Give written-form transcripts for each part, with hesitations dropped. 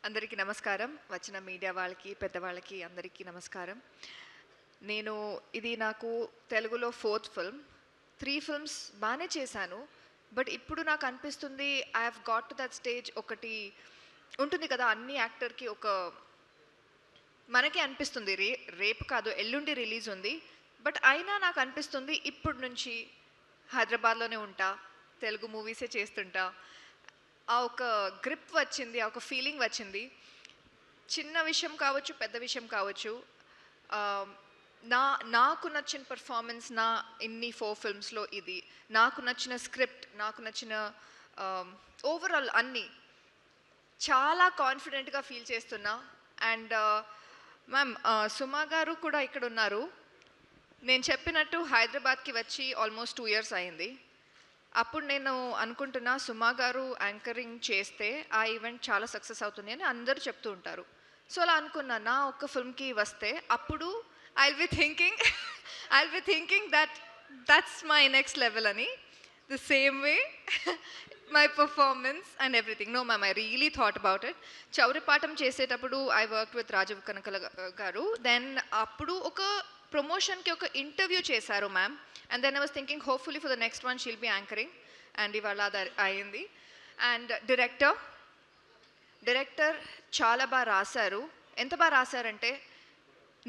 అందరికీ నమస్కారం. వచ్చిన మీడియా వాళ్ళకి, పెద్దవాళ్ళకి అందరికీ నమస్కారం. ఇది నాకు తెలుగులో 4th ఫిల్మ్. 3 ఫిల్మ్స్ బానే చేశాను. బట్ ఇప్పుడు నాకు అనిపిస్తుంది I have got to that stage. ఒకటి ఉంటుంది కదా, అన్ని యాక్టర్‌కి మనకే అనిపిస్తుంది రేపు కాదు ఎల్లుండి రిలీజ్ ఉంది. బట్ అయినా నాకు అనిపిస్తుంది ఇప్పటి నుంచి హైదరాబాద్‌లోనే ఉంటా. తెలుగు మూవీసే చేస్తుంటా. ఆ ఒక గ్రిప్ వచ్చింది. ఆ ఒక ఫీలింగ్ వచ్చింది. చిన్న విషయం కావచ్చు, పెద్ద విషయం కావచ్చు. ఆహ్, నాకు నచ్చిన పెర్ఫార్మన్స్ ఇన్ని 4 ఫిల్మ్స్‌లో ఇది. నాకు నచ్చిన స్క్రిప్ట్, నాకు నచ్చిన ఓవరాల్ అన్నీ చాలా కాన్ఫిడెంట్‌గా ఫీల్ చేస్తున్నా. అండ్ మ్యామ్, సుమా గారు కూడా ఇక్కడున్నారు. నేను చెప్పినట్టు హైదరాబాద్‌కి వచ్చి ఆల్మోస్ట్ 2 ఇయర్స్ అయింది. అప్పుడు నేను అనుకుంటున్నా సుమా గారు యాంకరింగ్ చేస్తే ఆ ఈవెంట్ చాలా సక్సెస్ అవుతుంది అని అందరూ చెప్తూ ఉంటారు. సో అలా అనుకున్నా నా ఒక్క ఫిల్మ్కి వస్తే అప్పుడు I'll be thinking I'll be thinking that's my next level అని. The same way my performance and everything. No ma'am, I really thought about it. Chauryapaatham చేసేటప్పుడు I work with Rajeev Kanakala garu. Then అప్పుడు ఒక ప్రమోషన్కి ఒక ఇంటర్వ్యూ చేశారు ma'am. And then I was thinking, hopefully for the next one she'll be anchoring. And ivala ayindi. And director చాలా బాగా రాశారు. ఎంత బాగా రాశారంటే,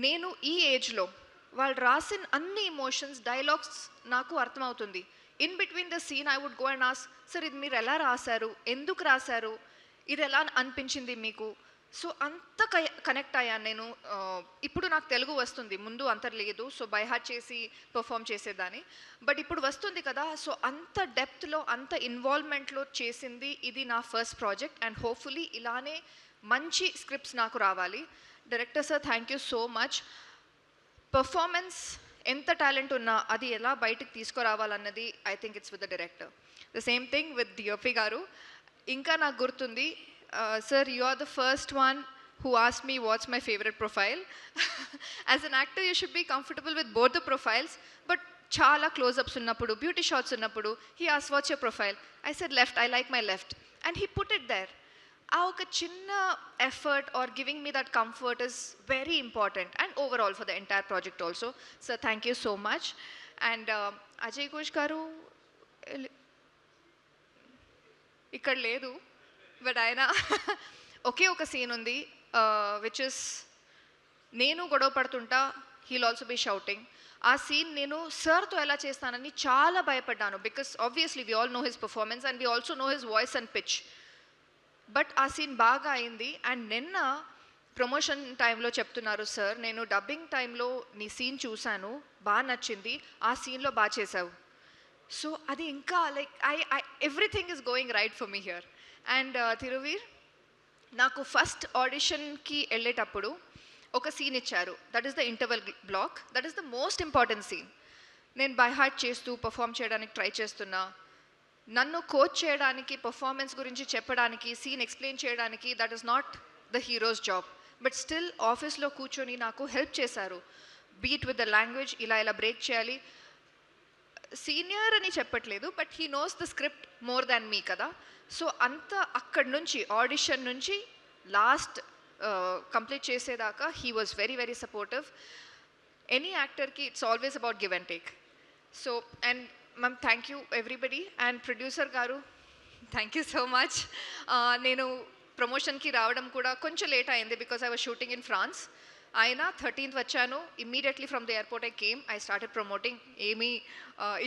నేను ఈ ఏజ్లో వాళ్ళు రాసిన అన్ని ఎమోషన్స్, డైలాగ్స్ నాకు అర్థమవుతుంది. In between the scene I would go and ask, sir ఇది మీరు ఎలా రాశారు, ఎందుకు రాశారు, ఇది ఎలా అనిపించింది మీకు? సో అంత కనెక్ట్ అయ్యాను నేను. ఇప్పుడు నాకు తెలుగు వస్తుంది, ముందు అంత లేదు. సో బై హార్ట్ చేసి పర్ఫామ్ చేసేదాన్ని. బట్ ఇప్పుడు వస్తుంది కదా, సో అంత డెప్త్లో, అంత ఇన్వాల్వ్మెంట్లో చేసింది ఇది నా ఫస్ట్ ప్రాజెక్ట్. అండ్ హోప్ఫుల్లీ ఇలానే మంచి స్క్రిప్ట్స్ నాకు రావాలి. Director sir, thank you so much. Performance ఎంత టాలెంట్ ఉన్నా అది ఎలా బయటకు తీసుకురావాలన్నది I think it's with the director. The same thing with DOP garu. ఇంకా నాకు గుర్తుంది, sir, you are the first one who asked me what's my favorite profile. As an actor, you should be comfortable with both the profiles, but chala close-ups unnappudu, beauty shots unnappudu, he asked, what's your profile? I said left, I like my left. And he put it there. Aa oka chinna effort or giving me that comfort is very important, and overall for the entire project also. Sir, thank you so much. And Ajay Ghosh garu ikkada ledu, but ఆయన ఒకే ఒక scene ఉంది, which is నేను గొడవ పడుతుంటా, heal also be shouting. ఆ scene నేను సార్తో ఎలా చేస్తానని చాలా భయపడ్డాను. Because obviously we all know his performance and we also no his voice and pitch. But ఆ సీన్ బాగా అయింది. అండ్ నిన్న ప్రమోషన్ టైంలో చెప్తున్నారు, సార్ నేను డబ్బింగ్ టైంలో నీ సీన్ చూశాను, బాగా నచ్చింది, ఆ సీన్లో బాగా చేసావు. సో అది ఇంకా like everything is going right for me here. And Tiruveer, నాకు ఫస్ట్ ఆడిషన్కి వెళ్ళేటప్పుడు ఒక సీన్ ఇచ్చారు. That is the interval block. That is the most important scene. నేను బై హార్ట్ చేస్తూ పర్ఫామ్ చేయడానికి ట్రై చేస్తున్నా. నన్ను కోచ్ చేయడానికి, పర్ఫార్మెన్స్ గురించి చెప్పడానికి, సీన్ ఎక్స్ప్లెయిన్ చేయడానికి that is not the hero's job. But still ఆఫీస్లో కూర్చొని నాకు హెల్ప్ చేశారు. బీట్ విత్ ద లాంగ్వేజ్, ఇలా బ్రేక్ చేయాలి. సీనియర్ అని చెప్పట్లేదు, but he knows the script more than me కదా. సో అంత అక్కడి నుంచి ఆడిషన్ నుంచి లాస్ట్ కంప్లీట్ చేసేదాకా he was very very supportive. Any యాక్టర్కి it's always about give and take. So and ma'am, thank you everybody. And producer garu, thank you so much. నేను ప్రమోషన్కి రావడం కూడా కొంచెం లేట్ అయింది because I was shooting in France. అయినా 13th వచ్చాను. Immediately from the airport I came. I started promoting. ఏమీ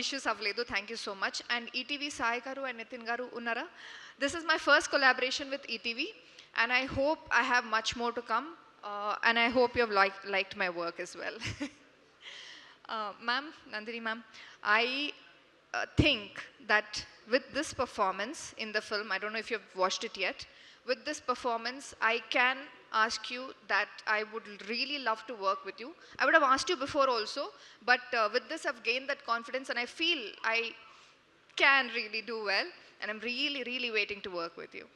issues అవ్వలేదు. Thank you so much. And ETV Sai గారు అండ్ నితిన్ గారు ఉన్నారా? This is my first collaboration with ETV and I hope I have much more to come. And I hope you have liked my work as well. Ma'am, Nandini ma'am, I think that with this performance in the film, I don't know if you've watched it yet, with this performance I can ask you that I would really love to work with you. I would have asked you before also, but with this I've gained that confidence and I feel I can really do well, and I'm really really waiting to work with you.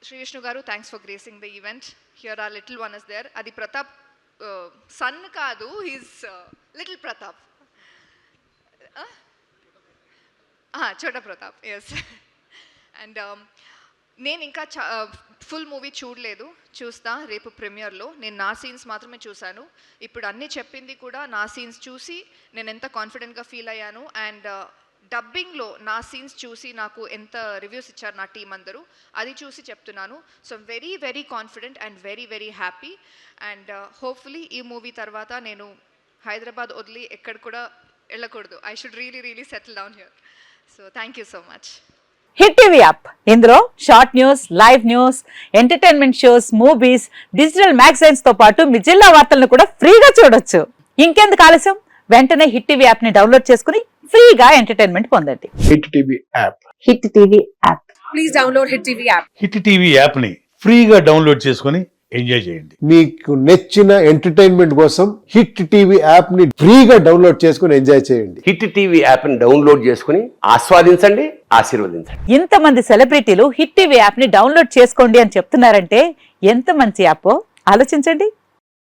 Sri Vishnu garu, thanks for gracing the event. Here our little one is there. Adi Pratap son kaadu, he's little Pratap. Chota Pratap, yes. And నేను ఇంకా full movie చూడలేదు, చూస్తా రేపు ప్రీమియర్లో. నేను నా scenes మాత్రమే చూశాను. ఇప్పుడు అన్నీ చెప్పింది కూడా నా సీన్స్ చూసి నేను ఎంత కాన్ఫిడెంట్గా ఫీల్ అయ్యాను. అండ్ డబ్బింగ్లో నా సీన్స్ చూసి నాకు ఎంత రివ్యూస్ ఇచ్చారు నా టీం అందరూ, అది చూసి చెప్తున్నాను. So very very confident and very very happy. And hopefully ఈ మూవీ తర్వాత నేను హైదరాబాద్ వదిలి ఎక్కడ కూడా వెళ్ళకూడదు. I should really settle down here. So thank you so much. Hit TV app, ఇందులో short news, live news, entertainment shows, movies, digital magazines తో పాటు మీ జిల్లా వార్తలను కూడా ఫ్రీగా చూడొచ్చు. ఇంకెందుకు ఆలస్యం, వెంటనే హిట్ టీవీ యాప్ ని డౌన్లోడ్ చేసుకుని ఫ్రీగా ఎంటర్టైన్మెంట్ పొందండి. Hit TV app. Hit TV app. Please download hit TV app. Hit TV యాప్ని ఫ్రీగా డౌన్లోడ్ చేసుకొని ఎంజాయ్ చేయండి. మీకు నచ్చిన ఎంటర్టైన్మెంట్ కోసం హిట్ టీవీ యాప్ ని ఫ్రీగా డౌన్లోడ్ చేసుకుని ఎంజాయ్ చేయండి. హిట్ టీవీ యాప్ ని డౌన్లోడ్ చేసుకుని ఆస్వాదించండి, ఆశీర్వదించండి. ఇంతమంది సెలబ్రిటీలు హిట్ టీవీ యాప్ ని డౌన్లోడ్ చేసుకోండి అని చెప్తున్నారంటే ఎంత మంచి యాప్ ఆలోచించండి.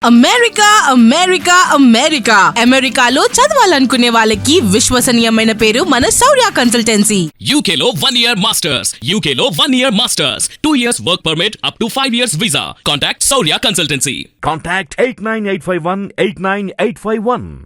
అమెరికా అమెరికా అమెరికా అమెరికాలో చదవాలనుకునే వాళ్ళకి విశ్వసనీయమైన పేరు మన శౌర్య కన్సల్టెన్సీ. UK లో 1 year masters. UK లో 1 year masters. 2 years work permit up to 5 years visa. Contact Saurya Consultancy. Contact 89851 89851.